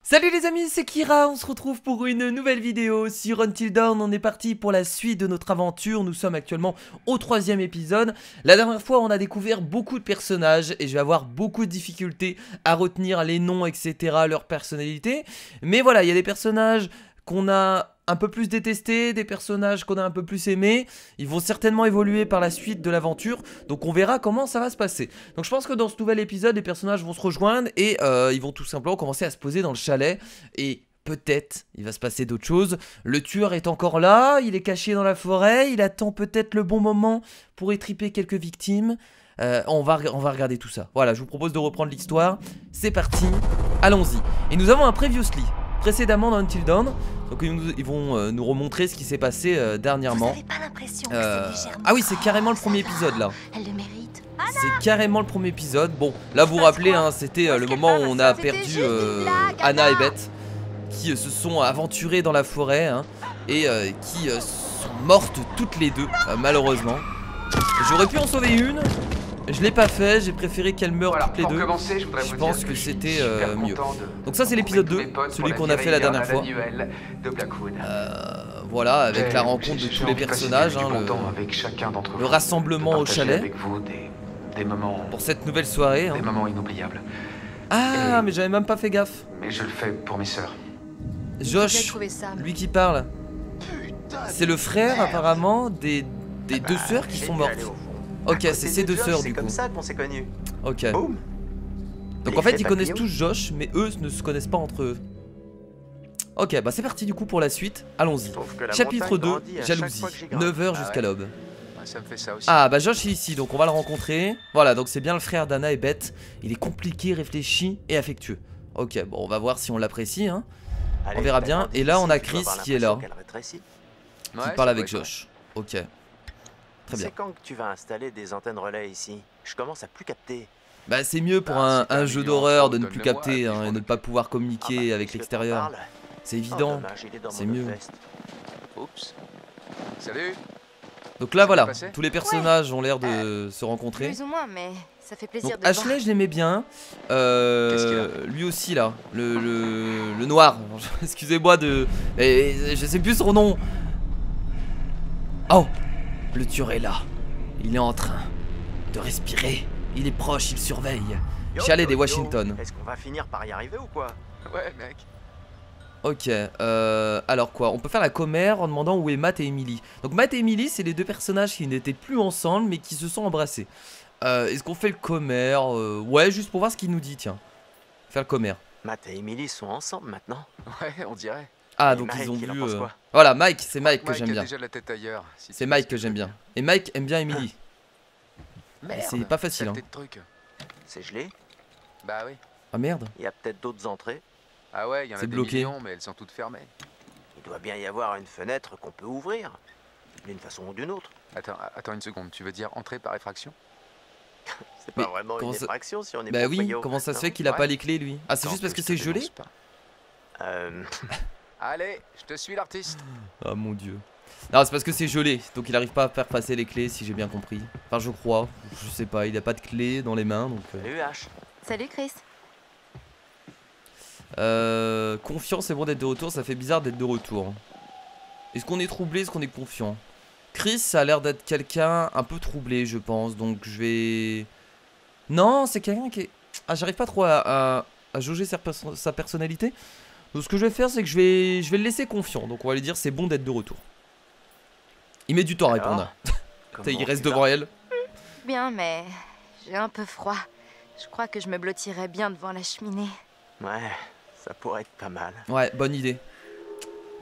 Salut les amis, c'est Kira, on se retrouve pour une nouvelle vidéo sur Until Dawn. On est parti pour la suite de notre aventure, nous sommes actuellement au 3e épisode. La dernière fois on a découvert beaucoup de personnages et je vais avoir beaucoup de difficultés à retenir les noms etc, leur personnalité. Mais voilà, il y a des personnages qu'on a un peu plus détestés, des personnages qu'on a un peu plus aimés. Ils vont certainement évoluer par la suite de l'aventure, donc on verra comment ça va se passer. Donc je pense que dans ce nouvel épisode, les personnages vont se rejoindre et ils vont tout simplement commencer à se poser dans le chalet. Et peut-être il va se passer d'autres choses. Le tueur est encore là, il est caché dans la forêt, il attend peut-être le bon moment pour étriper quelques victimes. On va regarder tout ça. Voilà, je vous propose de reprendre l'histoire. C'est parti, allons-y. Et nous avons un previously précédemment dans Until Dawn. Donc ils vont nous remontrer ce qui s'est passé dernièrement. Vous avez pas l'impression que c'est légèrement... Ah oui, c'est carrément le premier épisode là. Elle le mérite. C'est carrément le premier épisode. Bon, là vous vous rappelez, hein, c'était le moment où on a perdu Anna et Beth, qui se sont aventurées dans la forêt hein, et qui sont mortes toutes les deux, malheureusement. J'aurais pu en sauver une. Je l'ai pas fait, j'ai préféré qu'elles meurent toutes les deux. Je pense que c'était mieux. Donc ça c'est l'épisode 2, celui qu'on a fait la dernière fois. Voilà, avec la rencontre de tous les personnages, hein, le rassemblement au chalet. Pour cette nouvelle soirée. Des moments inoubliables. Ah, mais j'avais même pas fait gaffe. Mais je le fais pour mes sœurs. Josh, lui qui parle. C'est le frère apparemment des deux sœurs qui sont mortes. Ok, c'est ses deux sœurs du coup. C'est comme ça qu'on s'est connus. Ok. Boum. Donc en fait ils connaissent tous Josh, mais eux ne se connaissent pas entre eux. Ok, bah c'est parti du coup pour la suite. Allons-y. Chapitre 2, jalousie. 9h jusqu'à l'aube. Ça me fait ça aussi. Ah bah Josh est ici, donc on va le rencontrer. Voilà, donc c'est bien le frère d'Anna et Beth. Il est compliqué, réfléchi et affectueux. Ok, bon on va voir si on l'apprécie hein. On verra bien. Et là on a Chris qui est là, qui parle avec Josh. Ok. Très bien. C'est quand que tu vas installer des antennes relais ici? Je commence à plus capter. Bah c'est mieux pour un jeu d'horreur de ne plus capter hein, et ne pas pouvoir communiquer avec l'extérieur. C'est évident, c'est mieux. Oups. Salut. Donc là voilà, tous les personnages ont l'air de se rencontrer. Plus ou moins, mais ça fait plaisir Donc de Ashley je l'aimais bien. Qu'est-ce qu'il a? Lui aussi là, le noir. Excusez-moi de... je sais plus son nom. Oh, le tueur est là. Il est en train de respirer. Il est proche, il surveille. Chalet des Washington. Est-ce qu'on va finir par y arriver ou quoi? Ouais mec. Ok, alors quoi? On peut faire la commère en demandant où est Matt et Emily. Donc Matt et Emily c'est les deux personnages qui n'étaient plus ensemble mais qui se sont embrassés. Est-ce qu'on fait le commère? Ouais, juste pour voir ce qu'il nous dit, tiens. Faire le commère. Matt et Emily sont ensemble maintenant. Ouais, on dirait. Ah Et donc Mike, ils ont il en vu... pense quoi? Voilà, Mike, c'est Mike que Mike j'aime a bien. déjà la tête ailleurs. Si C'est tu Mike veux que ce j'aime je veux bien. Et Mike aime bien Emily. Merde, C'est pas facile hein. saleté de truc. C'est gelé? Bah oui. Ah merde. Il y a peut-être d'autres entrées. Ah ouais, il y en a C'est des bloqué. millions, mais elles sont toutes fermées. Il doit bien y avoir une fenêtre qu'on peut ouvrir. D'une façon ou d'une autre. Attends une seconde, tu veux dire entrer par effraction? C'est Mais pas vraiment comment une ça- effraction si on est Bah oui, proprio, comment ça se non? fait qu'il a Ouais. pas les clés lui? Ah c'est Attends juste parce que je c'est te gelé? dénonce pas. Euh... Allez, je te suis l'artiste. Ah mon dieu. Non c'est parce que c'est gelé, donc il arrive pas à faire passer les clés si j'ai bien compris. Enfin je crois, je sais pas, il a pas de clés dans les mains donc... Salut H. Salut Chris. Confiant c'est bon d'être de retour, ça fait bizarre d'être de retour. Est-ce qu'on est troublé, est-ce qu'on est confiant? Chris ça a l'air d'être quelqu'un un peu troublé je pense, donc je vais... Non c'est quelqu'un qui est... Ah j'arrive pas trop à jauger sa personnalité. Donc ce que je vais faire c'est que je vais le laisser confiant, donc on va lui dire c'est bon d'être de retour. Il met du temps à Alors, répondre. comment Il reste tu vas? devant elle. Bien, mais j'ai un peu froid. Je crois que je me blottirais bien devant la cheminée. Ouais, ça pourrait être pas mal. Ouais, bonne idée.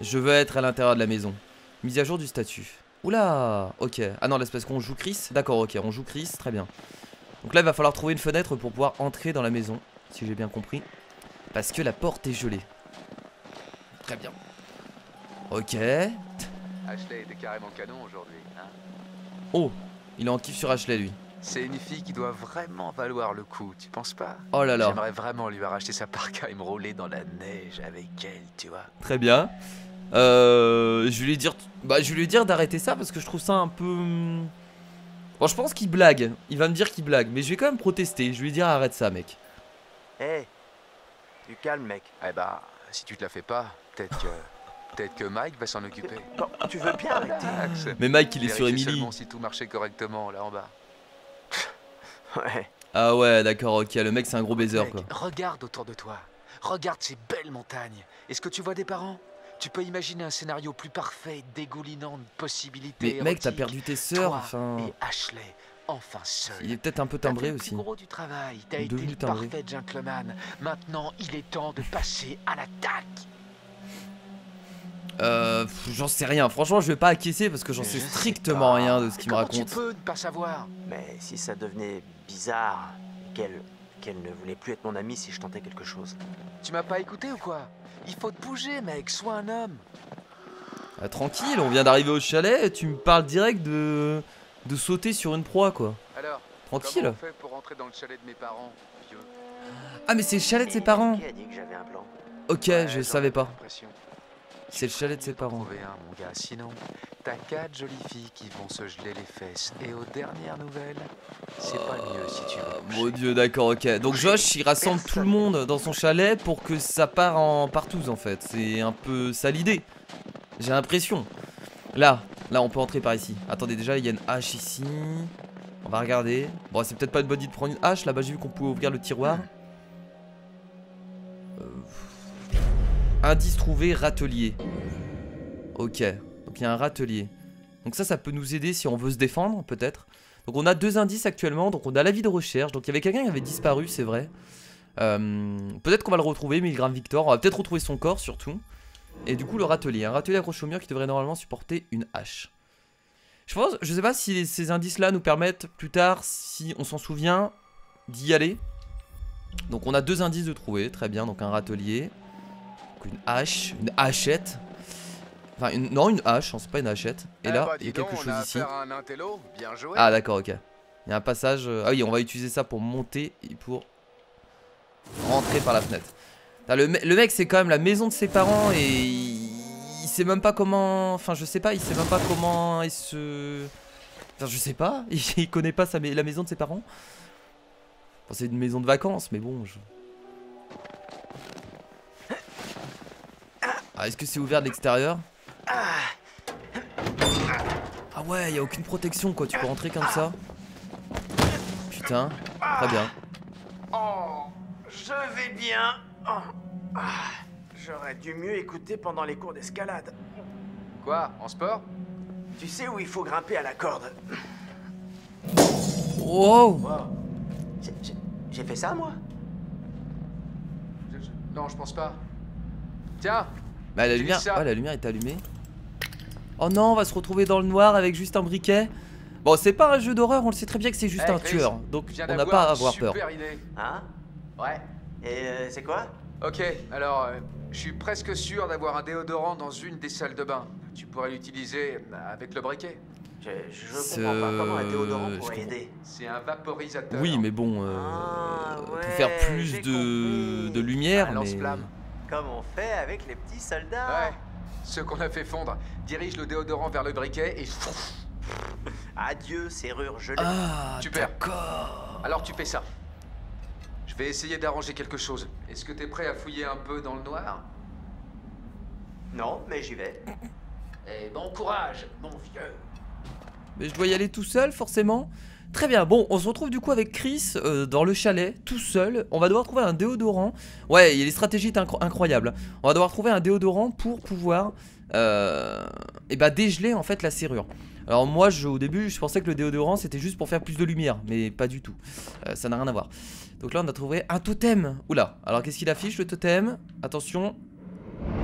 Je veux être à l'intérieur de la maison. Mise à jour du statut. Oula, ok. Ah non, là c'est parce qu'on joue Chris. D'accord, ok, on joue Chris, très bien. Donc là, il va falloir trouver une fenêtre pour pouvoir entrer dans la maison, si j'ai bien compris. Parce que la porte est gelée. Très bien. Ok. Ashley était carrément canon aujourd'hui. Hein. Oh, il est en kiff sur Ashley, lui. C'est une fille qui doit vraiment valoir le coup, tu penses pas? Oh là là. J'aimerais vraiment lui arracher sa parka et me rouler dans la neige avec elle, tu vois. Très bien. Je vais lui dire... Bah, je vais lui dire d'arrêter ça parce que je trouve ça un peu... Bon, je pense qu'il blague. Il va me dire qu'il blague. Mais je vais quand même protester. Je vais lui dire arrête ça, mec. Hé, Du calme, mec. Eh bah, si tu te la fais pas, peut-être que Mike va s'en occuper. Bon, tu veux bien arrêter? Relax. Mais Mike, il est sur Vérifie Emily. seulement si tout marchait correctement là en bas. Ouais. Ah ouais, d'accord, ok. Le mec, c'est un gros baiser, Mec, quoi. regarde autour de toi. Regarde ces belles montagnes. Est-ce que tu vois des parents? Tu peux imaginer un scénario plus parfait, dégoulinant de possibilités. Mais mec, t'as érotiques. perdu tes sœurs, Toi enfin... et Ashley, enfin seul. Il est peut-être un peu T'as timbré fait le aussi. plus gros du travail. T'as été Devenu le timbré. parfait gentleman. Maintenant, il est temps de passer à l'attaque. J'en sais rien. Franchement, je vais pas acquiescer parce que j'en Je sais sais strictement pas. rien de ce qu'il me Comment raconte. tu peux ne pas savoir? Mais si ça devenait bizarre et qu'elle ne voulait plus être mon amie si je tentais quelque chose. Tu m'as pas écouté ou quoi? Il faut te bouger, mec. Sois un homme. Ah, tranquille, on vient d'arriver au chalet, tu me parles direct de sauter sur une proie, quoi. Alors, Tranquille. comment on fait pour rentrer dans le chalet de mes parents, vieux? Ah, mais c'est le chalet de ses parents. Qui a dit que j'avais un plan? Ok, Ouais, je j'en savais avais pas. l'impression. C'est le chalet de ses parents. Trouver un, mon gars. Sinon, t'as 4 jolies filles qui vont se geler les fesses. Et aux dernières nouvelles, c'est pas le mieux si tu veux. Mon dieu, d'accord, ok. Donc Josh, il rassemble tout le monde dans son chalet pour que ça part en partouze, en fait. C'est un peu ça l'idée. J'ai l'impression. Là, on peut entrer par ici. Attendez, déjà, il y a une hache ici. On va regarder. Bon, c'est peut-être pas une bonne idée de prendre une hache. Là-bas, j'ai vu qu'on pouvait ouvrir le tiroir. Indice trouvé, râtelier. Ok, donc il y a un râtelier. Donc ça peut nous aider si on veut se défendre, peut-être. Donc on a 2 indices actuellement. Donc on a l'avis de recherche. Donc il y avait quelqu'un qui avait disparu, c'est vrai. Peut-être qu'on va le retrouver, Milgram Victor. On va peut-être retrouver son corps, surtout. Et du coup, le râtelier. Un râtelier accroché au mur qui devrait normalement supporter une hache. Je sais pas si ces indices-là nous permettent plus tard, si on s'en souvient, d'y aller. Donc on a 2 indices de trouver, très bien. Donc un râtelier. Donc une hache, une hachette. Enfin, non, une hache, hein, c'est pas une hachette. Et là, il y a quelque chose ici. Ah, d'accord, ok. Il y a un passage. Ah oui, on va utiliser ça pour monter et pour rentrer par la fenêtre. Le mec, c'est quand même la maison de ses parents et il sait même pas comment. Enfin, je sais pas, il sait même pas comment il se. Enfin, je sais pas, il connaît pas la maison de ses parents. Enfin, c'est une maison de vacances, mais bon. Ah, est-ce que c'est ouvert de l'extérieur? Ah ouais, y a aucune protection quoi, tu peux rentrer comme ça. Putain, très bien. Oh, je vais bien. Oh, j'aurais dû mieux écouter pendant les cours d'escalade. Quoi? En sport? Tu sais où il faut grimper à la corde? Wow. Wow. J'ai fait ça, moi? Non, je pense pas. Tiens! Bah la lumière, ouais, la lumière est allumée. Oh non, on va se retrouver dans le noir avec juste un briquet. Bon, c'est pas un jeu d'horreur, on le sait très bien que c'est juste un Chris, tueur. Donc on n'a pas à avoir peur. Super idée. Hein? Ouais. Et c'est quoi? Ok, alors, je suis presque sûr d'avoir un déodorant dans une des salles de bain. Tu pourrais l'utiliser avec le briquet. Je comprends pas comment un déodorant pourrait aider. C'est un vaporisateur. Oui, mais bon, ouais, pour faire plus de lumière, Un mais... lance-flamme. Comme on fait avec les petits soldats. Ouais. Ceux qu'on a fait fondre. Dirige le déodorant vers le briquet et... Adieu, serrure gelée. Ah, Super. d'accord. Alors tu fais ça. Je vais essayer d'arranger quelque chose. Est-ce que t'es prêt à fouiller un peu dans le noir? Non, mais j'y vais. Eh, bon courage, mon vieux. Mais je dois y aller tout seul, forcément. Très bien, bon, on se retrouve du coup avec Chris dans le chalet, tout seul. On va devoir trouver un déodorant. Ouais, il y a des stratégies incroyables. On va devoir trouver un déodorant pour pouvoir et bah dégeler en fait la serrure. Alors moi, au début, je pensais que le déodorant c'était juste pour faire plus de lumière, mais pas du tout. Ça n'a rien à voir. Donc là, on a trouvé un totem. Oula, alors qu'est-ce qu'il affiche le totem? Attention,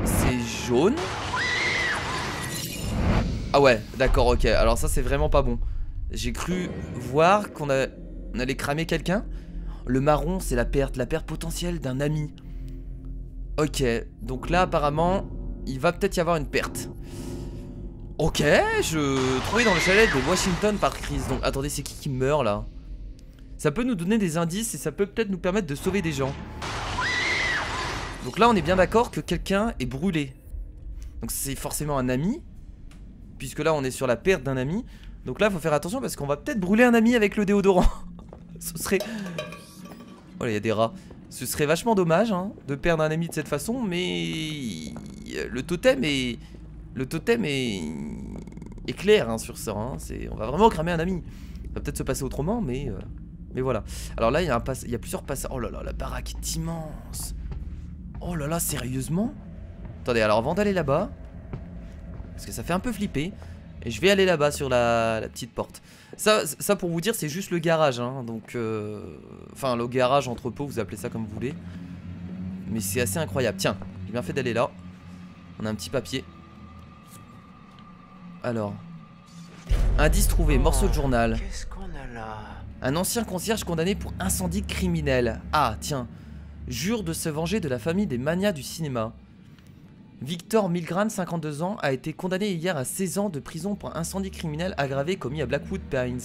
c'est jaune. Ah ouais, d'accord, ok. Alors ça, c'est vraiment pas bon. J'ai cru voir qu'on allait cramer quelqu'un. Le marron, c'est la perte potentielle d'un ami. Ok, donc là, apparemment, il va peut-être y avoir une perte. Ok, je trouvais dans le chalet de Washington par Chris. Donc attendez, c'est qui meurt là? Ça peut nous donner des indices et ça peut peut-être nous permettre de sauver des gens. Donc là, on est bien d'accord que quelqu'un est brûlé. Donc c'est forcément un ami, puisque là, on est sur la perte d'un ami. Donc là, il faut faire attention parce qu'on va peut-être brûler un ami avec le déodorant. Ce serait... Oh là, il y a des rats. Ce serait vachement dommage hein, de perdre un ami de cette façon, mais le totem est clair hein, sur ça. Hein. On va vraiment cramer un ami. Ça va peut-être se passer autrement, mais voilà. Alors là, il y a plusieurs passages. Oh là là, la baraque est immense. Oh là là, sérieusement? Attendez, alors avant d'aller là-bas, parce que ça fait un peu flipper, et je vais aller là-bas sur la petite porte. Ça pour vous dire, c'est juste le garage, hein, donc enfin le garage, entrepôt, vous appelez ça comme vous voulez. Mais c'est assez incroyable. Tiens, j'ai bien fait d'aller là. On a un petit papier. Alors, indice trouvé, morceau de journal. Qu'est-ce qu'on a là? Un ancien concierge condamné pour incendie criminel. Ah, tiens. Jure de se venger de la famille des manias du cinéma. Victor Milgram, 52 ans, a été condamné hier à 16 ans de prison pour incendie criminel aggravé commis à Blackwood Pines.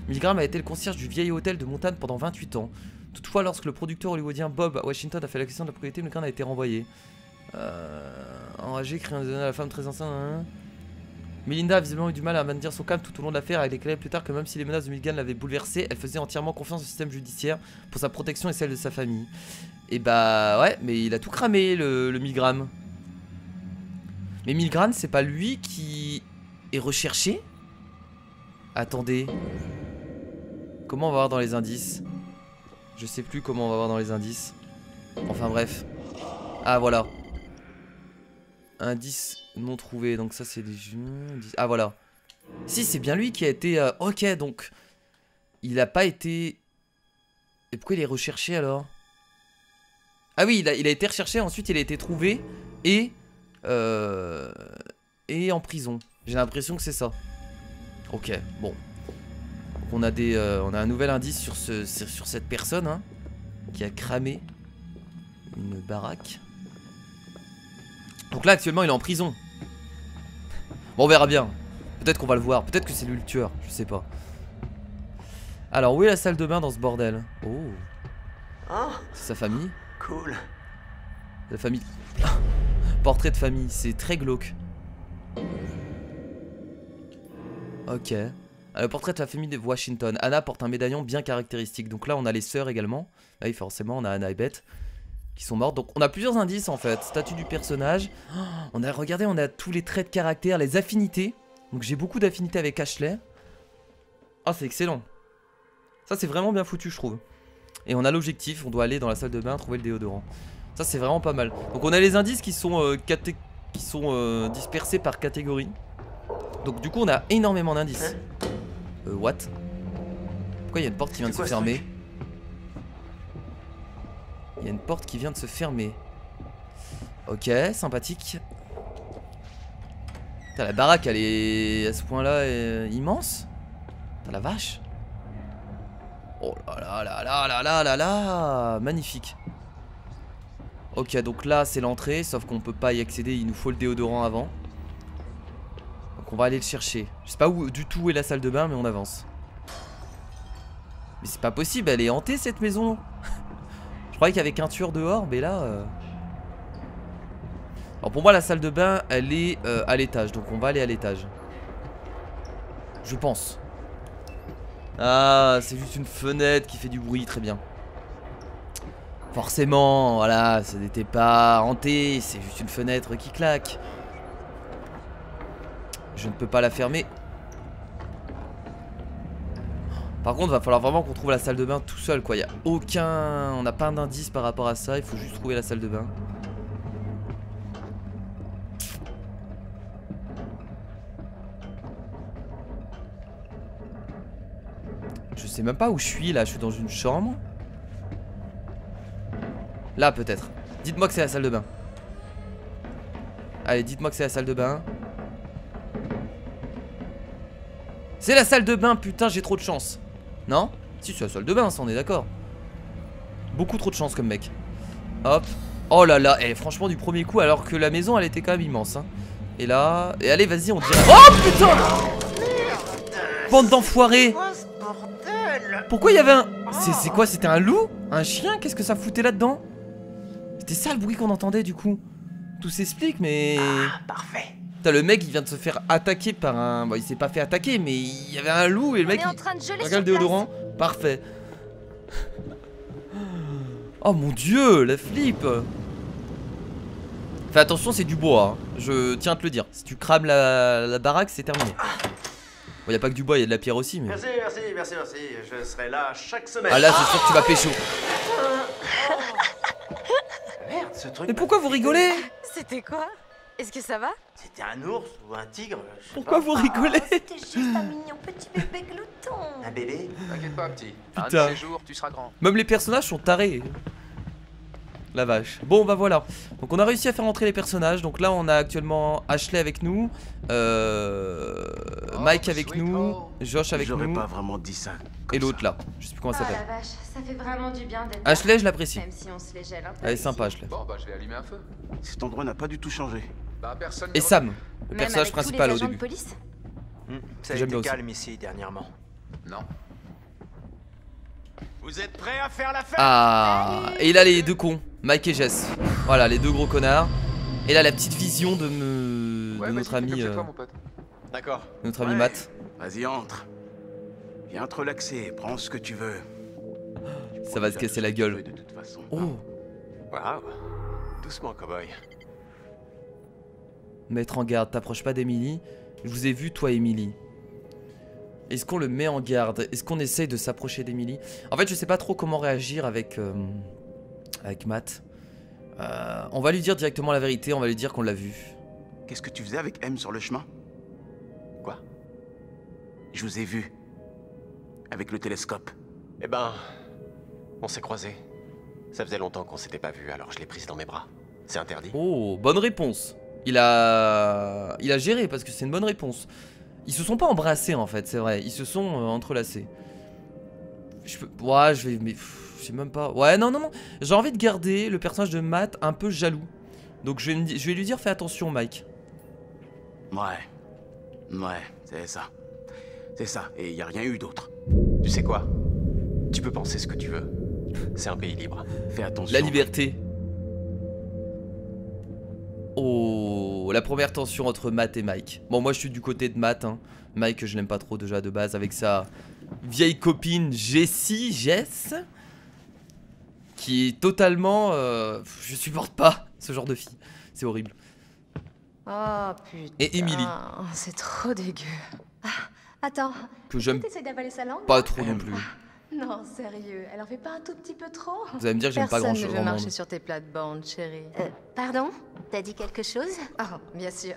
Milgram a été le concierge du vieil hôtel de montagne pendant 28 ans. Toutefois, lorsque le producteur hollywoodien Bob Washington a fait la question de la propriété, Milgram a été renvoyé. Enragé, criant à la femme très enceinte. Hein. Melinda a visiblement eu du mal à maintenir son calme tout au long de l'affaire. Elle a déclaré plus tard que même si les menaces de Milgram l'avaient bouleversée, elle faisait entièrement confiance au système judiciaire pour sa protection et celle de sa famille. Et bah ouais, mais il a tout cramé le Milgram. Mais Milgram, c'est pas lui qui est recherché? Attendez. Comment on va voir dans les indices? Je sais plus comment on va voir dans les indices. Enfin bref. Ah voilà. Indice non trouvé. Donc ça c'est des... Ah voilà. Si c'est bien lui qui a été... Ok donc. Il a pas été... Et pourquoi il est recherché alors? Ah oui, il a été recherché, ensuite il a été trouvé. Et en prison. J'ai l'impression que c'est ça. Ok, bon. Donc on a un nouvel indice sur cette personne hein, qui a cramé une baraque. Donc là actuellement il est en prison. Bon on verra bien. Peut-être qu'on va le voir. Peut-être que c'est lui le tueur. Je sais pas. Alors où est la salle de bain dans ce bordel? Oh. Oh, C'est sa famille. cool. La famille. Portrait de famille, c'est très glauque. Ok. Le portrait de la famille de Washington. Anna porte un médaillon bien caractéristique. Donc là on a les sœurs également. Ah oui forcément on a Anna et Beth qui sont mortes. Donc on a plusieurs indices en fait. Statut du personnage. Regardez, on a tous les traits de caractère, les affinités. Donc j'ai beaucoup d'affinités avec Ashley. Ah c'est excellent. Ça c'est vraiment bien foutu je trouve. Et on a l'objectif, on doit aller dans la salle de bain trouver le déodorant. Ça c'est vraiment pas mal. Donc on a les indices qui sont dispersés par catégorie. Donc du coup on a énormément d'indices. What? Pourquoi il y a une porte qui vient de se fermer? Il y a une porte qui vient de se fermer. Ok, sympathique. Putain, la baraque elle est à ce point là immense. Putain la vache. Oh là là là là là là là là. Magnifique. Ok donc là c'est l'entrée. Sauf qu'on peut pas y accéder, il nous faut le déodorant avant. Donc on va aller le chercher. Je sais pas où du tout où est la salle de bain mais on avance. Mais c'est pas possible, elle est hantée cette maison. Je croyais qu'il y avait qu'un tueur dehors mais là Alors pour moi la salle de bain elle est à l'étage. Donc on va aller à l'étage. Je pense. Ah c'est juste une fenêtre qui fait du bruit, très bien. Forcément, voilà, ça n'était pas hanté, c'est juste une fenêtre qui claque. Je ne peux pas la fermer. Par contre, va falloir vraiment qu'on trouve la salle de bain tout seul, quoi. Il y a aucun... On n'a pas d'indice par rapport à ça, il faut juste trouver la salle de bain. Je sais même pas où je suis, là. Je suis dans une chambre. Là peut-être. Dites-moi que c'est la salle de bain. Allez, dites-moi que c'est la salle de bain. C'est la salle de bain, putain, j'ai trop de chance. Non? Si, c'est la salle de bain, ça on est d'accord. Beaucoup trop de chance comme mec. Hop. Oh là là, et franchement du premier coup, alors que la maison elle était quand même immense hein. Et là, et allez vas-y on dirait... Oh putain! Bande d'enfoirés! Pourquoi il y avait un... C'est quoi? C'était un loup? Un chien? Qu'est-ce que ça foutait là-dedans? C'était ça le bruit qu'on entendait du coup. Tout s'explique mais... Ah, parfait. Putain, le mec il vient de se faire attaquer par un... Bon il s'est pas fait attaquer mais il y avait un loup et le mec... On est en train de geler Regarde le déodorant. Parfait. Oh mon dieu, la flip. Fais attention, c'est du bois, hein. Je tiens à te le dire. Si tu crames la baraque, c'est terminé. Bon, y a pas que du bois, y a de la pierre aussi, mais... Merci. Je serai là chaque semaine. Ah là, c'est sûr que tu vas pécho. Merde, ce truc. Mais pourquoi vous rigolez? C'était quoi? Est-ce que ça va? C'était un ours ou un tigre? Je sais Pourquoi pas. vous rigolez? C'était juste un mignon petit bébé glouton. Un bébé? T'inquiète pas, petit. Un Putain. de ces jours, tu seras grand. Même les personnages sont tarés. La vache. Bon bah voilà. Donc on a réussi à faire entrer les personnages. Donc là on a actuellement Ashley avec nous, Mike avec nous, Josh avec J'aurais nous pas vraiment dit ça. et l'autre là. Je sais plus comment elle Oh s'appelle. la vache, ça fait vraiment du bien d'être Ashley, je l'apprécie. même si on se les gèle un peu. Elle est ici. sympa Ashley. Bon, bah, je vais allumer un feu. Cet endroit n'a pas du tout changé. Bah, personne. Et Sam, le Même personnage avec tous principal les au agents de début. police? Ça a J'aime bien été aussi. calme ici dernièrement. Non. Vous êtes prêts à faire la fête? Ah, et là les deux cons, Mike et Jess. Voilà les deux gros connards. Et là la petite vision de, Ouais, de vas-y, notre fais ami, comme chez toi, mon pote. D'accord. ami Matt. Vas-y, entre. Viens te relaxer, prends ce que tu veux. Ça va se casser la gueule. De toute façon. Oh, Waouh. Doucement, cowboy. mettre en garde, t'approches pas d'Emily. Je vous ai vu toi Emily. Est-ce qu'on le met en garde? Est-ce qu'on essaye de s'approcher d'Emily? En fait je sais pas trop comment réagir avec Matt. On va lui dire directement la vérité, on va lui dire qu'on l'a vu. Qu'est-ce que tu faisais avec M sur le chemin? Quoi? Je vous ai vu. Avec le télescope. Eh ben, on s'est croisés. Ça faisait longtemps qu'on s'était pas vus, alors je l'ai prise dans mes bras. C'est interdit. Oh, bonne réponse. Il a géré parce que c'est une bonne réponse. Ils se sont pas embrassés en fait, c'est vrai. Ils se sont entrelacés. Je peux... Ouais, je vais... Mais... Je sais même pas... Ouais, non. J'ai envie de garder le personnage de Matt un peu jaloux. Donc je vais lui dire fais attention Mike. Ouais, c'est ça. C'est ça, et y a rien eu d'autre. Tu sais quoi? Tu peux penser ce que tu veux. C'est un pays libre. Fais attention. La liberté. Oh, la première tension entre Matt et Mike. Bon, moi je suis du côté de Matt. Hein. Mike, je l'aime pas trop déjà de base avec sa vieille copine Jess. Qui est totalement... je supporte pas ce genre de fille. C'est horrible. Oh putain. Et Emily. C'est trop dégueu. Attends, Que j'aime t'essayes d'avaler sa langue? pas trop non plus. Non, sérieux, elle en fait pas un tout petit peu trop? Vous allez me dire que j'aime pas grand Personne ne chose veut au marcher monde. sur tes plates-bandes, chérie. Pardon? T'as dit quelque chose? Oh, bien sûr.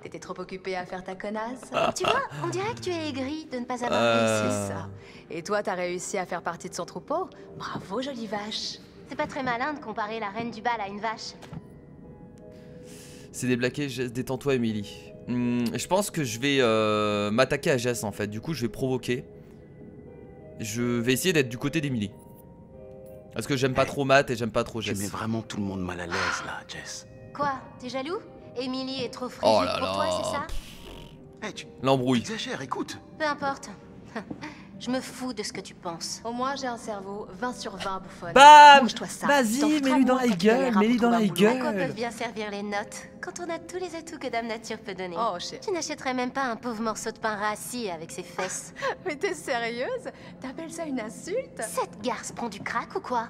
T'étais trop occupée à faire ta connasse? Tu vois, on dirait que tu es aigrie de ne pas avoir Euh. réussi. C'est ça. Et toi, t'as réussi à faire partie de son troupeau? Bravo, jolie vache. C'est pas très malin de comparer la reine du bal à une vache. C'est déblaqué, détends-toi Emily. Je pense que je vais m'attaquer à Jess en fait. Du coup je vais provoquer. Je vais essayer d'être du côté d'Emily. Parce que j'aime pas trop Matt et j'aime pas trop Tu mets Jess. vraiment tout le monde mal à l'aise là, Jess. Quoi? T'es jaloux? Emily est trop frigide Oh là pour toi, là. c'est ça? Hey, tu L'embrouille. exagères, écoute. Peu importe. Je me fous de ce que tu penses. Au moins, j'ai un cerveau 20 sur 20, bouffonne. Bam! Mange-toi ça. Vas-y, T'en foutras mets-lui dans moins la quand tu gueule, galèreras mets-lui pour dans la trouver un boulot. À quoi gueule. peuvent bien servir les notes quand on a tous les atouts que Dame Nature peut donner? Oh, chérie. Tu n'achèterais même pas un pauvre morceau de pain rassis avec ses fesses. Mais t'es sérieuse? T'appelles ça une insulte? Cette garce prend du crack ou quoi?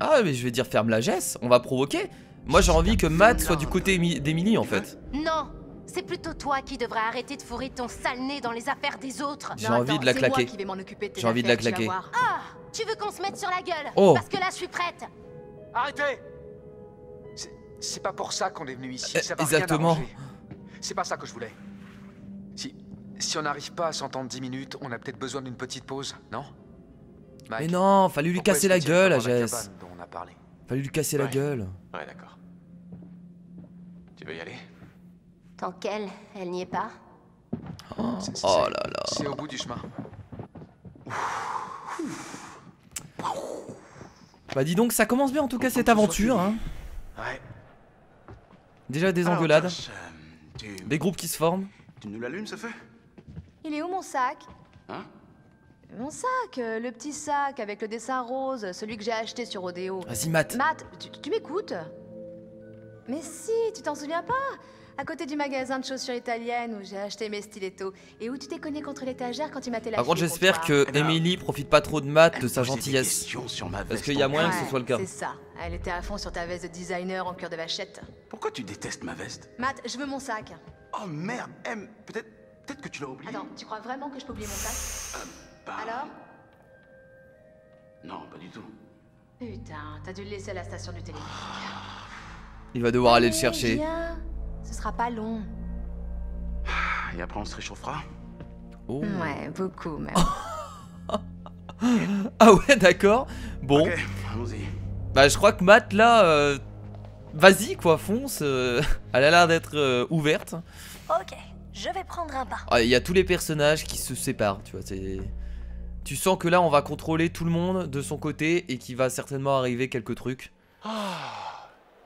Ah mais je vais dire ferme la Jess. On va provoquer. Moi j'ai envie que Matt soit du côté d'Emily en fait. Non! C'est plutôt toi qui devrais arrêter de fourrer ton sale nez dans les affaires des autres. J'ai Non, envie attends, de la c'est moi claquer. qui vais m'en occuper de tes J'ai envie de la affaires, tu vas claquer. voir. Ah! Tu veux qu'on se mette sur la gueule? Oh. Parce que là, je suis prête. Arrêtez! C'est pas pour ça qu'on est venu ici. Ça va exactement. rien arranger. C'est pas ça que je voulais. Si on n'arrive pas à s'entendre 10 minutes, on a peut-être besoin d'une petite pause, non? Mike, Mais non, fallait lui pourquoi casser est-ce la que tu irais gueule pas à dans la Jess. cabane dont on a parlé? Fallait lui casser la Ouais. gueule. Ouais, d'accord. Tu veux y aller? Tant qu'elle n'y est pas. Oh là là. C'est au bout du chemin. Bah dis donc, ça commence bien en tout cas cette aventure. Hein. Ouais. Déjà des Alors, engueulades, Josh, des groupes qui se forment. tu nous l'allumes, ce feu? Il est où mon sac? Hein? Mon sac, le petit sac avec le dessin rose, celui que j'ai acheté sur Rodéo. Vas-y Matt. Matt, tu m'écoutes? Mais si, tu t'en souviens pas? À côté du magasin de chaussures italiennes où j'ai acheté mes stilettos et où tu t'es cogné contre l'étagère quand tu m'as la Par contre, j'espère que Emily profite pas trop de Matt de sa gentillesse. Parce qu'il y a moyen que ce soit le cas. C'est ça. Elle était à fond sur ta veste de designer en cuir de vachette. Pourquoi tu détestes ma veste? Matt, je veux mon sac. Oh merde, M, peut-être que tu l'as oublié. Attends, tu crois vraiment que je peux oublier mon sac? Alors? Non, pas du tout. Putain, t'as dû le laisser à la station du téléphone. Il va devoir aller le chercher. Viens. Ce sera pas long. Et après on se réchauffera. Oh. Ouais, beaucoup même. Ah ouais, d'accord. Bon. Ok, allons-y. Bah je crois que Matt là, vas-y quoi, fonce. Elle a l'air d'être ouverte. Ok, je vais prendre un bain. Ah, il y a tous les personnages qui se séparent, tu vois. Tu sens que là on va contrôler tout le monde de son côté et qu'il va certainement arriver quelques trucs.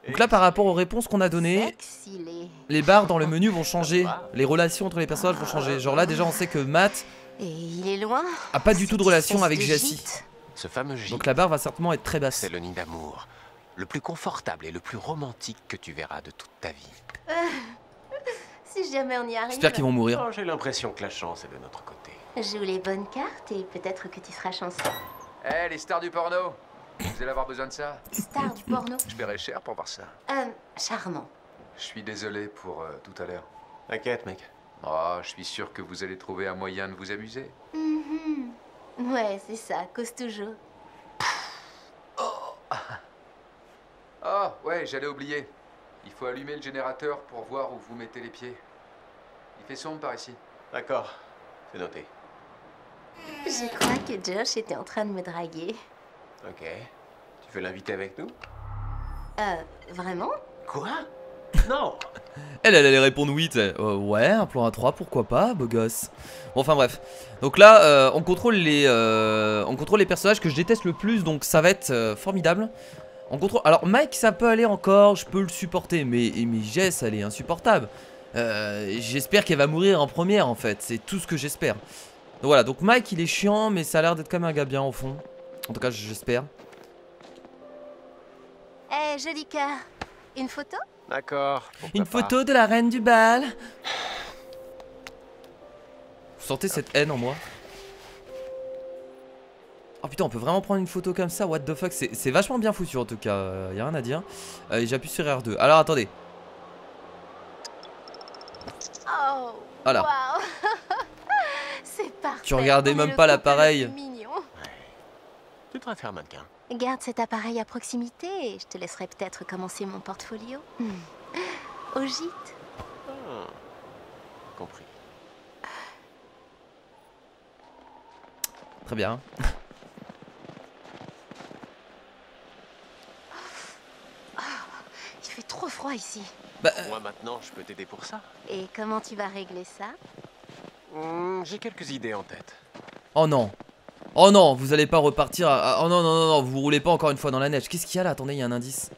Donc là par rapport aux réponses qu'on a données, Sexy, les barres dans le menu vont changer. Les relations entre les personnages vont changer. Genre là déjà on sait que Matt Et il est loin. a pas du tout de relation Cette avec espèce de Jessie. gîte. Ce fameux gîte, Donc la barre va certainement être très basse. c'est le nid d'amour. Le plus confortable et le plus romantique que tu verras de toute ta vie. Si jamais on y arrive, J'espère qu'ils vont mourir. Oh, j'ai l'impression que la chance est de notre côté. joue les bonnes cartes et peut-être que tu seras chanceux. Eh, les stars du porno, vous allez avoir besoin de ça. Star du porno. Je paierai cher pour voir ça. Charmant. Je suis désolé pour tout à l'heure. T'inquiète, mec. Oh, je suis sûr que vous allez trouver un moyen de vous amuser. Ouais, c'est ça, cause toujours. Oh, ouais, j'allais oublier. Il faut allumer le générateur pour voir où vous mettez les pieds. Il fait sombre par ici. D'accord, c'est noté. Je crois que Josh était en train de me draguer. Ok. Tu veux l'inviter avec nous? Vraiment? Quoi? Non. Elle allait répondre oui, tu sais. Ouais, un plan à 3, pourquoi pas, beau gosse. Bon, enfin bref. Donc là, on contrôle les personnages que je déteste le plus, donc ça va être formidable. On contrôle. Alors Mike, ça peut aller encore, je peux le supporter, mais Jess, elle est insupportable. J'espère qu'elle va mourir en première, en fait. C'est tout ce que j'espère. Donc voilà, donc Mike, il est chiant, mais ça a l'air d'être quand même un gars bien au fond. En tout cas, j'espère. Eh, joli cœur. Une photo? D'accord. Une photo de la reine du bal. Vous sentez cette haine en moi? Oh putain, on peut vraiment prendre une photo comme ça, what the fuck. C'est vachement bien foutu en tout cas, y a rien à dire. J'appuie sur R2. Alors attendez. Oh, Voilà. wow. C'est parfait. Tu regardais On est même le pas couple l'appareil. le plus mignon. Tu devrais faire mannequin. Garde cet appareil à proximité et je te laisserai peut-être commencer mon portfolio. Au gîte. Ah, compris. Très bien. Il fait trop froid ici. Bah, Moi maintenant, je peux t'aider pour ça. Et comment tu vas régler ça? J'ai quelques idées en tête. oh non. Oh non, vous allez pas repartir oh non, non, non, non, vous roulez pas encore une fois dans la neige. Qu'est-ce qu'il y a là? Attendez, il y a un indice.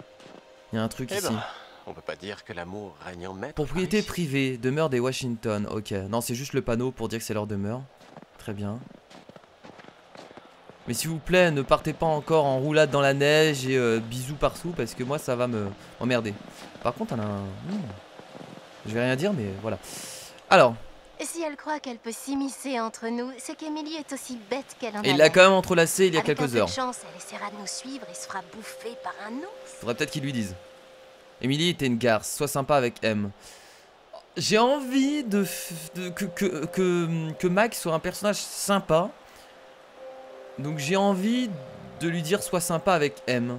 Il y a un truc Eh ici. ben, on peut pas dire que l'amour règne en maître. Propriété par ici. privée, demeure des Washington. Ok, non, c'est juste le panneau pour dire que c'est leur demeure. Très bien. Mais s'il vous plaît, ne partez pas encore en roulade dans la neige et bisous partout parce que moi ça va me emmerder. Par contre, elle a un. Je vais rien dire, mais voilà. Alors, Si elle croit qu'elle peut s'immiscer entre nous, c'est qu'Emily est aussi bête qu'elle en a il l'a l'air. quand même entrelacé il y a Avec quelques un peu heures. de chance, elle essaiera de nous suivre et se fera bouffer par un ours. Faudrait peut-être qu'il lui dise. Emily était une garce, sois sympa avec M. J'ai envie que Max soit un personnage sympa. Donc j'ai envie de lui dire sois sympa avec M.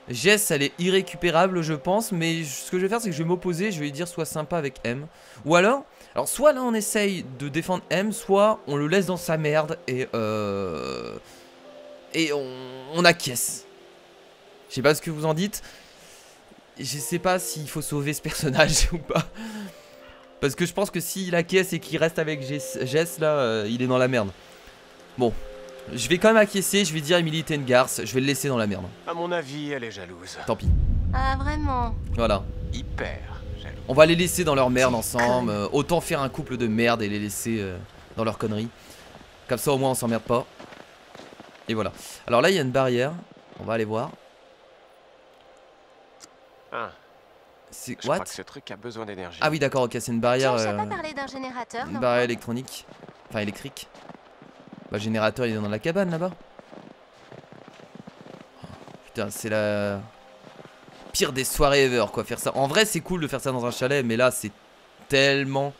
Jess, elle est irrécupérable je pense, mais ce que je vais faire c'est que je vais m'opposer, je vais lui dire sois sympa avec M. Ou alors soit là on essaye de défendre M, soit on le laisse dans sa merde et on acquiesce. Je sais pas ce que vous en dites. Je sais pas s'il faut sauver ce personnage ou pas. Parce que je pense que s'il acquiesce et qu'il reste avec Jess là, il est dans la merde. Bon, je vais quand même acquiescer, je vais dire Emily t'es une garce, je vais le laisser dans la merde. À mon avis, elle est jalouse. Tant pis. Ah, vraiment? Voilà. Hyper jalouse. On va les laisser dans leur merde ensemble. Autant faire un couple de merde et les laisser dans leur conneries. Comme ça au moins on s'emmerde pas. Et voilà. Alors là il y a une barrière. On va aller voir. Ah, C'est Je what? crois que ce truc a besoin d'énergie. Ah oui d'accord, ok, c'est une barrière. Tiens, j'ai pas parlé d'un générateur, Une non? barrière électronique. Enfin électrique. Bah le générateur il est dans la cabane là-bas. Oh, putain, c'est la pire des soirées ever quoi, faire ça. En vrai c'est cool de faire ça dans un chalet, mais là c'est tellement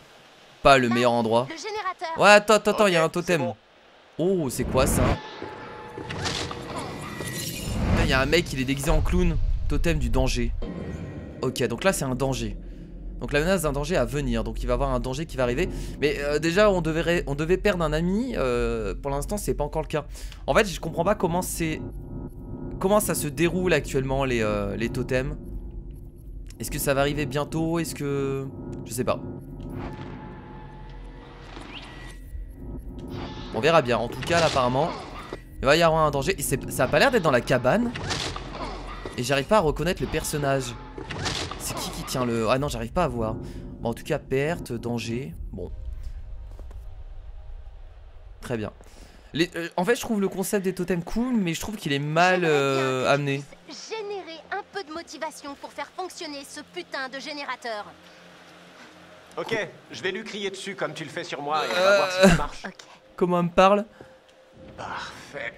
pas le meilleur endroit. Le générateur. Ouais, attends, il y a un Ok, totem. c'est bon. Oh, c'est quoi ça? Il y a un mec, il est déguisé en clown. Totem du danger. Ok, donc là c'est un danger. Donc la menace d'un danger à venir. Donc il va y avoir un danger qui va arriver. Mais déjà on devait perdre un ami. Pour l'instant c'est pas encore le cas. En fait je comprends pas comment c'est. Comment ça se déroule actuellement les totems. Est-ce que ça va arriver bientôt? Est-ce que... Je sais pas. On verra bien. En tout cas là apparemment il va y avoir un danger. Et ça a pas l'air d'être dans la cabane. Et j'arrive pas à reconnaître le personnage. C'est qui tient le... Ah non j'arrive pas à voir. Bon en tout cas perte, danger. Bon. Très bien. En fait je trouve le concept des totems cool. Mais je trouve qu'il est mal amené. Générer un peu de motivation pour faire fonctionner ce putain de générateur. Ok, je vais lui crier dessus comme tu le fais sur moi et on va voir si ça marche. Ok. Comment elle me parle? Parfait.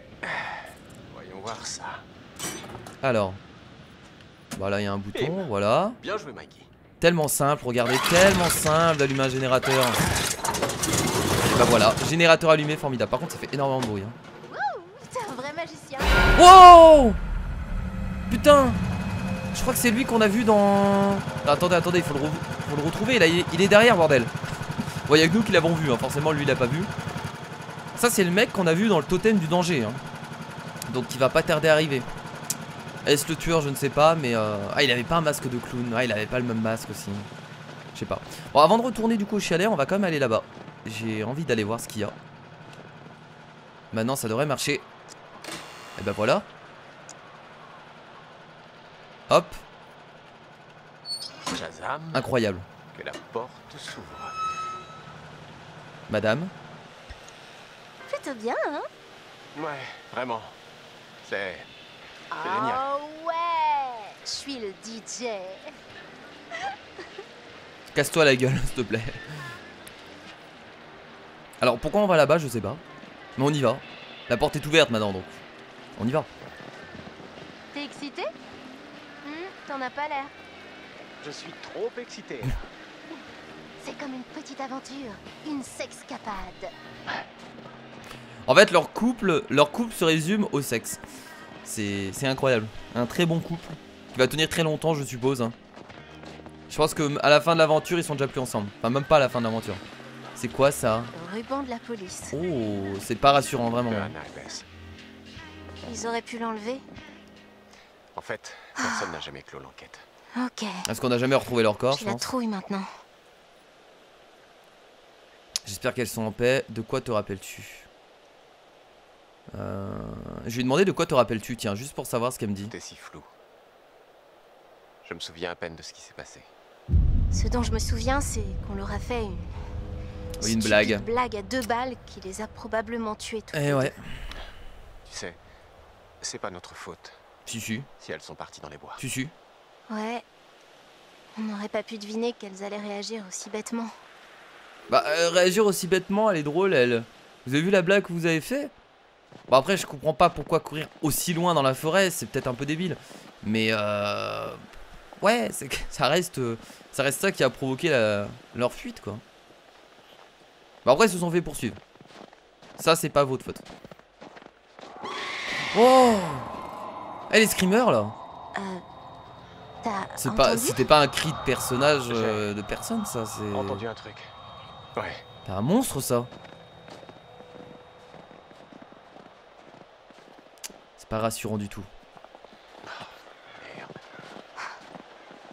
Voyons voir ça. Alors. Bah là il y a un bouton, voilà. Bien joué, Mikey. Tellement simple, regardez, tellement simple d'allumer un générateur. Et bah voilà, générateur allumé, formidable. Par contre ça fait énormément de bruit hein. Wouh, t'es un vrai magicien. Wow! Putain! Je crois que c'est lui qu'on a vu dans... Ah, attendez, il faut le retrouver, là il est derrière bordel. Bon y'a que nous qui l'avons vu hein. Forcément lui il l'a pas vu. Ça c'est le mec qu'on a vu dans le totem du danger hein. Donc il va pas tarder à arriver. Est-ce le tueur? Je ne sais pas, mais ah il avait pas un masque de clown. Ah il avait pas le même masque aussi. Je sais pas. Bon avant de retourner du coup au chalet, on va quand même aller là-bas. J'ai envie d'aller voir ce qu'il y a. Maintenant ça devrait marcher. Et ben voilà. Hop. Shazam. Incroyable. Que la porte s'ouvre. Madame. Plutôt bien, hein? Ouais, vraiment. C'est génial. Oh ouais, je suis le DJ. Casse-toi la gueule s'il te plaît. Alors pourquoi on va là-bas je sais pas. Mais on y va. La porte est ouverte maintenant donc. On y va. T'es excité? T'en as pas l'air. Je suis trop excité. C'est comme une petite aventure, une sexcapade. En fait leur couple se résume au sexe. C'est incroyable. Un très bon couple qui va tenir très longtemps je suppose hein. Je pense que à la fin de l'aventure ils sont déjà plus ensemble. Enfin même pas à la fin de l'aventure. C'est quoi ça? Le ruban de la police. Oh c'est pas rassurant vraiment. Ils auraient pu l'enlever. En fait, personne n'a jamais clos l'enquête. Ok. Est-ce qu'on a jamais retrouvé leur corps? J'ai Je la pense. trouille maintenant. J'espère qu'elles sont en paix. De quoi te rappelles-tu? Je lui ai demandé de quoi te rappelles-tu, tiens, juste pour savoir ce qu'elle me dit. T'es si flou. Je me souviens à peine de ce qui s'est passé. Ce dont je me souviens, c'est qu'on leur a fait une... Oui, une stupide blague. blague à 2 balles qui les a probablement tués tous. Eh ouais. Tu sais, c'est pas notre faute Si. si elles sont parties dans les bois. Si. Ouais. On n'aurait pas pu deviner qu'elles allaient réagir aussi bêtement. Bah, réagir aussi bêtement, elle est drôle, elle. Vous avez vu la blague que vous avez fait? Bon, après, je comprends pas pourquoi courir aussi loin dans la forêt, c'est peut-être un peu débile. Mais, ouais, ça reste ça qui a provoqué leur fuite, quoi. Bah, après, ils se sont fait poursuivre. Ça, c'est pas votre faute. Oh! Eh, les screamers, là! T'as entendu? C'était pas un cri de personnage de personne, ça, c'est... J'ai entendu un truc. Ouais. T'as un monstre, ça? C'est pas rassurant du tout. Merde.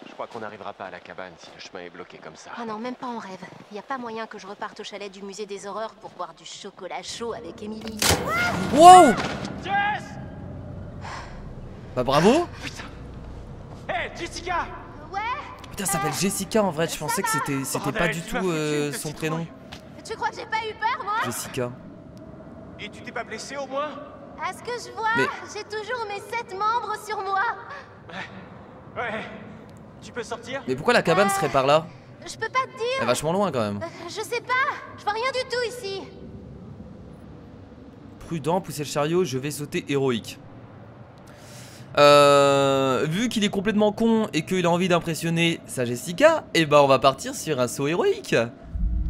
Je crois qu'on n'arrivera pas à la cabane si le chemin est bloqué comme ça. Ah non, même pas en rêve. Y a pas moyen que je reparte au chalet du musée des horreurs pour boire du chocolat chaud avec Emily. Wow! Jess! Bah bravo! Hé, Jessica! Ouais? Putain, ça s'appelle Jessica en vrai, je pensais que c'était pas du tout son prénom. Tu crois que j'ai pas eu peur, moi? Jessica. Et tu t'es pas blessé au moins? À ce que je vois, Mais- j'ai toujours mes 7 membres sur moi. Ouais. Tu peux sortir? Mais pourquoi la cabane serait par là? Je peux pas te dire. Elle est vachement loin quand même. Je sais pas. Je vois rien du tout ici. Prudent, pousser le chariot, je vais sauter héroïque. Vu qu'il est complètement con et qu'il a envie d'impressionner sa Jessica, et bah on va partir sur un saut héroïque.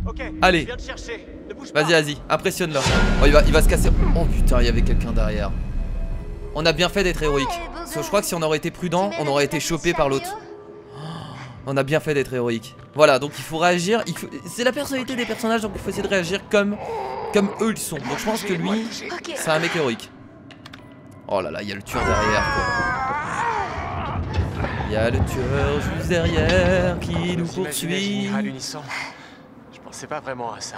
Ok, allez, je viens de chercher. Ne bouge pas. Vas-y, impressionne-le. Oh, il va se casser. Oh putain, il y avait quelqu'un derrière. On a bien fait d'être héroïque. Parce que je crois que si on aurait été prudent, on aurait été chopé par l'autre. On a bien fait d'être héroïque. Voilà, donc il faut réagir. C'est la personnalité des personnages, donc il faut essayer de réagir comme eux ils sont. Donc je pense que lui, c'est un mec héroïque. Oh là là, il y a le tueur derrière quoi. Il y a le tueur juste derrière qui nous poursuit. À l'unisson. Je pensais pas vraiment à ça.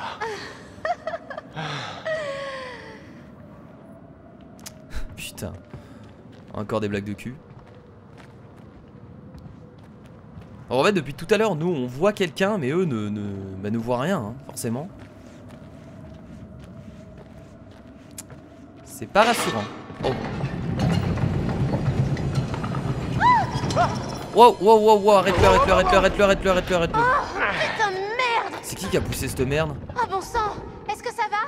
Putain. Encore des blagues de cul. Alors, en fait, depuis tout à l'heure, nous on voit quelqu'un, mais eux ne voient rien, hein, forcément. C'est pas rassurant. Oh. Wow, arrête-le. Putain de merde. C'est qui a poussé cette merde? Oh bon sang. Est-ce que ça va?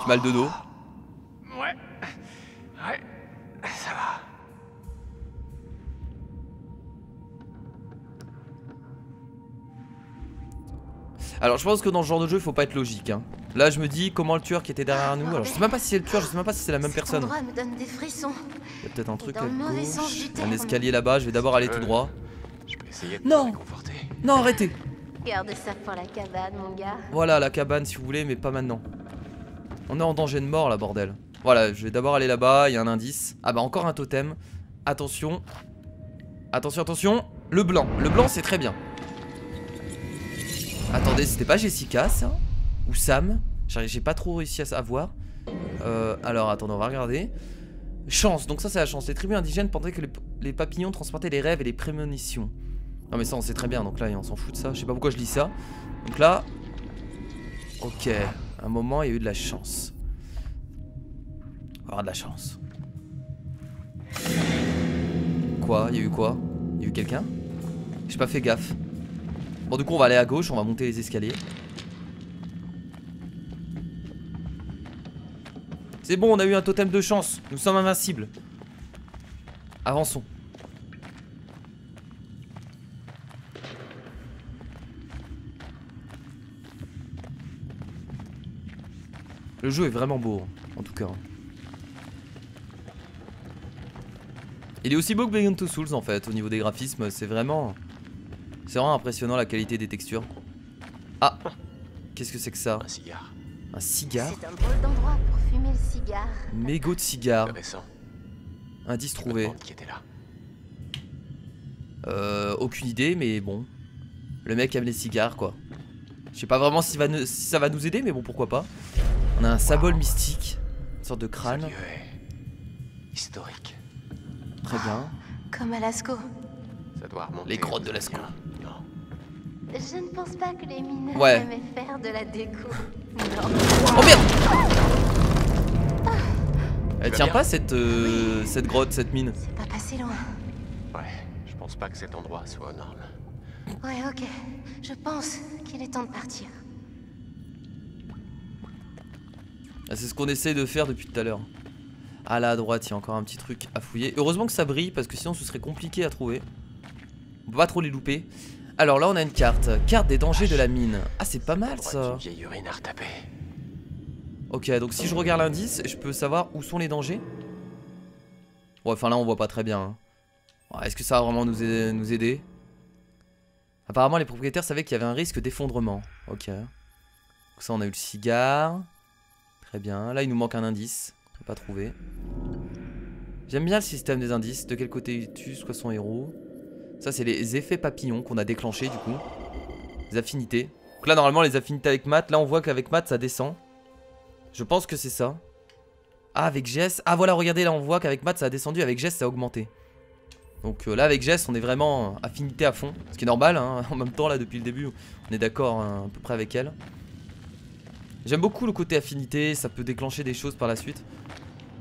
Tu m'as le dodo. Ouais, ça va. Alors je pense que dans ce genre de jeu il faut pas être logique hein. Là je me dis comment le tueur qui était derrière nous. Alors je sais même pas si c'est le tueur, je sais même pas si c'est la même personne. Cet endroit me donne des frissons. Il y a peut-être un truc Dans à le mauvais sens gauche. du Un terme. escalier là-bas, je vais d'abord aller tout droit. Je peux essayer de Non. me réconforter. Non arrêtez. Garde ça pour la cabane, mon gars. Voilà la cabane si vous voulez mais pas maintenant. On est en danger de mort là bordel. Voilà je vais d'abord aller là-bas, il y a un indice. Ah bah encore un totem. Attention. Attention. Le blanc c'est très bien. Attendez, c'était pas Jessica ça? Ou Sam? J'ai pas trop réussi à savoir. Alors attendez, on va regarder. Chance, donc ça c'est la chance. Les tribus indigènes pensaient que les papillons transportaient les rêves et les prémonitions. Non mais ça on sait très bien, donc là on s'en fout de ça. Je sais pas pourquoi je lis ça. Donc là, ok, à un moment il y a eu de la chance. On va avoir de la chance. Quoi? Il y a eu quoi? Il y a eu quelqu'un? J'ai pas fait gaffe. Bon du coup on va aller à gauche, on va monter les escaliers. C'est bon, on a eu un totem de chance. Nous sommes invincibles. Avançons. Le jeu est vraiment beau, en tout cas. Il est aussi beau que Beyond Two Souls en fait, au niveau des graphismes. C'est vraiment impressionnant la qualité des textures. Ah, qu'est-ce que c'est que ça? Un cigare. Un cigare? C'est un drôle d'endroit pour fumer le cigare. Mégot de cigare. Intéressant. Indice Je me trouvé. demande qui était là. Aucune idée, mais bon. Le mec aime les cigares, quoi. Je sais pas vraiment si ça va nous aider, mais bon, pourquoi pas. On a un symbole mystique, une sorte de crâne. Ce lieu est historique. Très bien. Comme à Lascaux. Ça doit remonter. Les grottes de aux Lascaux. Indiens. Non. Je ne pense pas que les mineurs Ouais. aimaient faire de la déco. Non. Oh merde! Elle vas tient bien? pas cette grotte, cette mine. C'est pas passé loin. Ouais, je pense pas que cet endroit soit aux normes. Ouais, ok. Je pense qu'il est temps de partir. Ah, c'est ce qu'on essaie de faire depuis tout à l'heure. Ah là à droite, il y a encore un petit truc à fouiller. Heureusement que ça brille parce que sinon ce serait compliqué à trouver. On peut pas trop les louper. Alors là on a une carte. Carte des dangers de la mine. Ah c'est pas mal ça. Une vieille urine à retaper. Ok, donc si je regarde l'indice, je peux savoir où sont les dangers. Ouais, enfin là on voit pas très bien. Hein. Ouais, est-ce que ça va vraiment nous aider? Apparemment les propriétaires savaient qu'il y avait un risque d'effondrement. Ok. Donc ça on a eu le cigare. Très bien. Là il nous manque un indice. On peut pas trouver. J'aime bien le système des indices. De quel côté il tue, soit son héros. Ça c'est les effets papillons qu'on a déclenchés du coup. Les affinités. Donc là normalement les affinités avec Matt. Là on voit qu'avec Matt ça descend. Je pense que c'est ça. Ah avec Jess. Ah voilà regardez là on voit qu'avec Matt ça a descendu. Avec Jess ça a augmenté. Donc là avec Jess on est vraiment affinité à fond. Ce qui est normal hein. En même temps là depuis le début on est d'accord hein, à peu près avec elle. J'aime beaucoup le côté affinité. Ça peut déclencher des choses par la suite.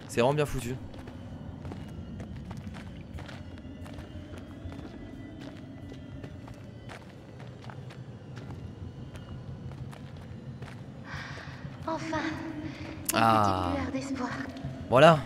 C'est vraiment bien foutu. Enfin, une Ah. petite lueur d'espoir. Voilà.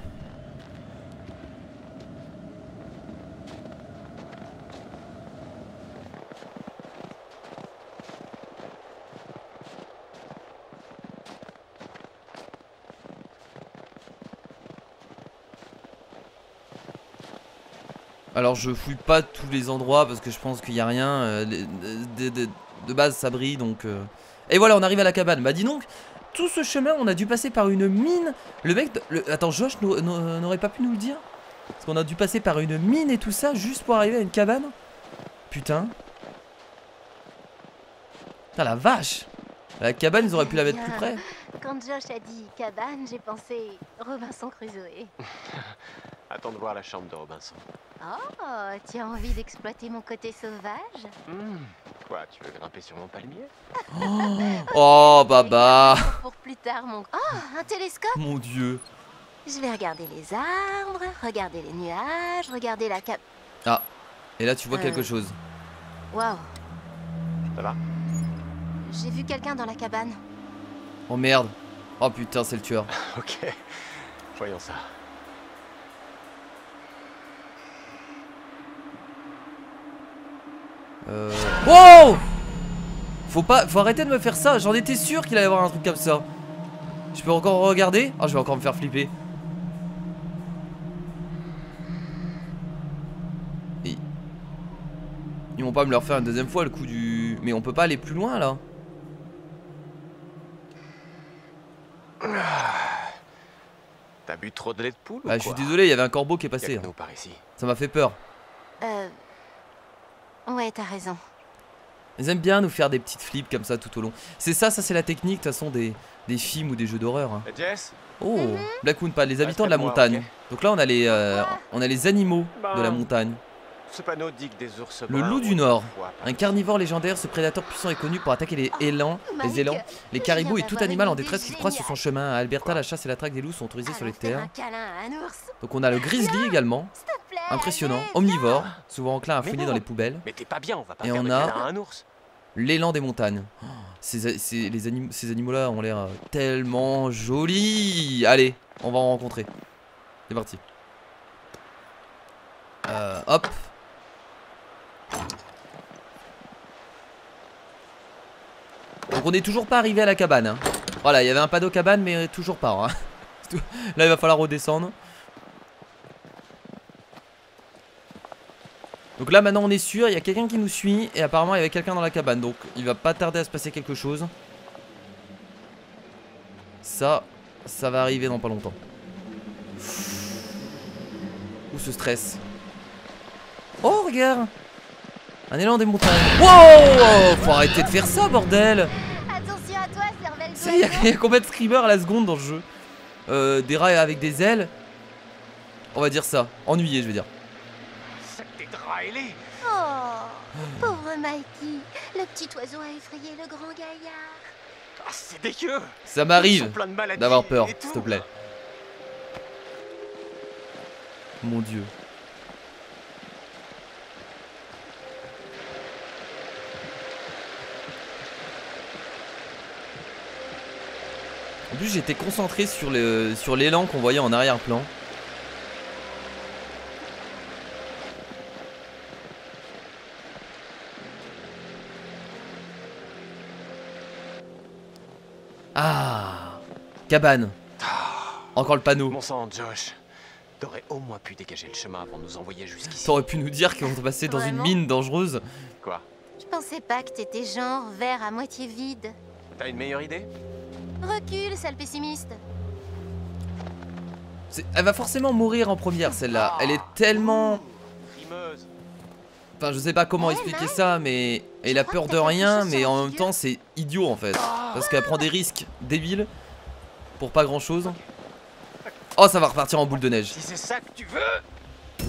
Alors je fouille pas tous les endroits parce que je pense qu'il y a rien. De base ça brille donc. Et voilà, on arrive à la cabane. Bah dis donc, tout ce chemin on a dû passer par une mine. Le mec, attends, Josh n'aurait pas pu nous le dire? Parce qu'on a dû passer par une mine et tout ça juste pour arriver à une cabane. Putain. Putain la vache. La cabane ils auraient pu la mettre plus près. Quand Josh a dit cabane, j'ai pensé Robinson Crusoe. Attends de voir la chambre de Robinson. Oh, tu as envie d'exploiter mon côté sauvage? Quoi, tu veux grimper sur mon palmier? Oh baba. Pour plus tard, mon... Oh, un télescope! Mon dieu. Je vais regarder les arbres, regarder les nuages, regarder la cap... Ah. Et là tu vois quelque chose. Waouh, Ça va? j'ai vu quelqu'un dans la cabane. Oh merde. Oh putain c'est le tueur. Ok. Voyons ça. Wow. Faut arrêter de me faire ça. J'en étais sûr qu'il allait y avoir un truc comme ça. Je peux encore regarder? Ah je vais encore me faire flipper. Ils vont pas me le refaire une deuxième fois le coup du... Mais on peut pas aller plus loin là. T'as bu trop de lait de poule ou Bah je suis quoi? désolé, il y avait un corbeau qui est passé. Nous par ici. Ça m'a fait peur. Ouais, t'as raison. Ils aiment bien nous faire des petites flips comme ça tout au long. C'est ça c'est la technique de toute façon des films ou des jeux d'horreur. Hein. Jess? Oh, Blackwood, pas les habitants de la moi, montagne. ok. Donc là on a les animaux de la montagne. Ce panneau dit que des ours Le bruns loup du ont Nord, une fois un carnivore légendaire, ce prédateur puissant est connu pour attaquer les élans, les caribous et tout animal en détresse qu'il croise sur son chemin. À Alberta, la chasse et la traque des loups sont autorisés sur les terres. Un câlin à un ours. Donc on a le grizzly également, S'il te plaît, impressionnant, allez, omnivore, souvent enclin à Mais fouiner non. dans les poubelles. Mais t'es pas bien, on va pas Et faire on de a- câlin à un ours. L'élan des montagnes. Oh, ces animaux-là ont l'air tellement jolis. Allez, on va en rencontrer. C'est parti. Hop. Donc on n'est toujours pas arrivé à la cabane. Hein. Voilà, il y avait un panneau cabane, mais toujours pas. Hein. Là, il va falloir redescendre. Donc là, maintenant, on est sûr. Il y a quelqu'un qui nous suit. Et apparemment, il y avait quelqu'un dans la cabane. Donc, il va pas tarder à se passer quelque chose. Ça va arriver dans pas longtemps. Ouh, ce stress. Oh, regarde. Un élan des montagnes. Wow, faut arrêter de faire ça, bordel. Attention à toi, cervelle Tu sais, il y a combien de screamers à la seconde dans le jeu? Des rats avec des ailes. On va dire ça. Ennuyé, je veux dire. Des draps ailés. Oh, pauvre Mikey. Le petit oiseau a effrayé le grand gaillard. Ah, c'est dégueu. Ça Ils m'arrive sont pleins de maladies d'avoir peur, et tout. s'il te plaît. Mon dieu. En plus j'étais concentré sur l'élan qu'on voyait en arrière-plan. Ah, cabane. Encore le panneau. Mon sang, Josh. T'aurais au moins pu dégager le chemin avant de nous envoyer jusqu'ici. T'aurais pu nous dire qu'on passait dans une Vraiment mine dangereuse. Quoi? Je pensais pas que t'étais genre verre à moitié vide. T'as une meilleure idée? Recule, sale pessimiste. Elle va forcément mourir en première celle-là. Elle est tellement... Frimeuse. Enfin je sais pas comment expliquer ça mais... Elle a crois peur que de t'as quelque rien chose mais sur en la même figure temps c'est idiot en fait. Parce qu'elle prend des risques débiles. Pour pas grand chose. Oh ça va repartir en boule de neige. Si c'est ça que tu veux.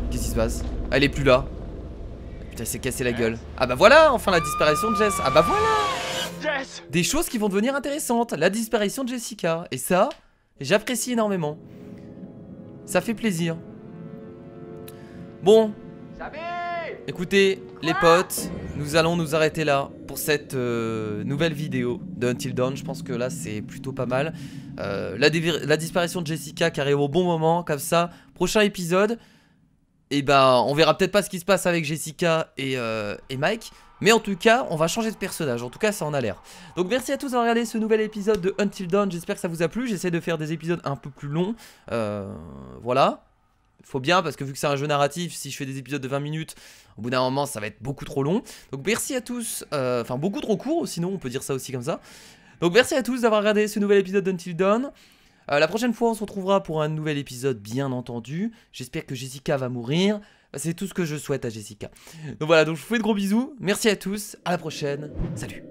Qu'est-ce qui se passe? Elle est plus là. Putain elle s'est cassé la gueule. Ah bah voilà enfin la disparition de Jess. Ah bah voilà. Jess. Des choses qui vont devenir intéressantes. La disparition de Jessica. Et ça j'apprécie énormément. Ça fait plaisir. Bon. Écoutez les potes, nous allons nous arrêter là pour pour cette nouvelle vidéo de Until Dawn. Je pense que là c'est plutôt pas mal. La disparition de Jessica qui arrive au bon moment, comme ça. Prochain épisode, et ben on verra peut-être pas ce qui se passe avec Jessica et Mike. Mais en tout cas, on va changer de personnage. En tout cas, ça en a l'air. Donc merci à tous d'avoir regardé ce nouvel épisode de Until Dawn. J'espère que ça vous a plu. J'essaie de faire des épisodes un peu plus longs. Voilà. Faut bien, parce que vu que c'est un jeu narratif, si je fais des épisodes de 20 minutes, au bout d'un moment, ça va être beaucoup trop long. Donc merci à tous. Enfin, beaucoup trop court, sinon on peut dire ça aussi comme ça. Donc merci à tous d'avoir regardé ce nouvel épisode d'Until Dawn. La prochaine fois, on se retrouvera pour un nouvel épisode, bien entendu. J'espère que Jessica va mourir. C'est tout ce que je souhaite à Jessica. Donc voilà, donc je vous fais de gros bisous. Merci à tous. À la prochaine. Salut.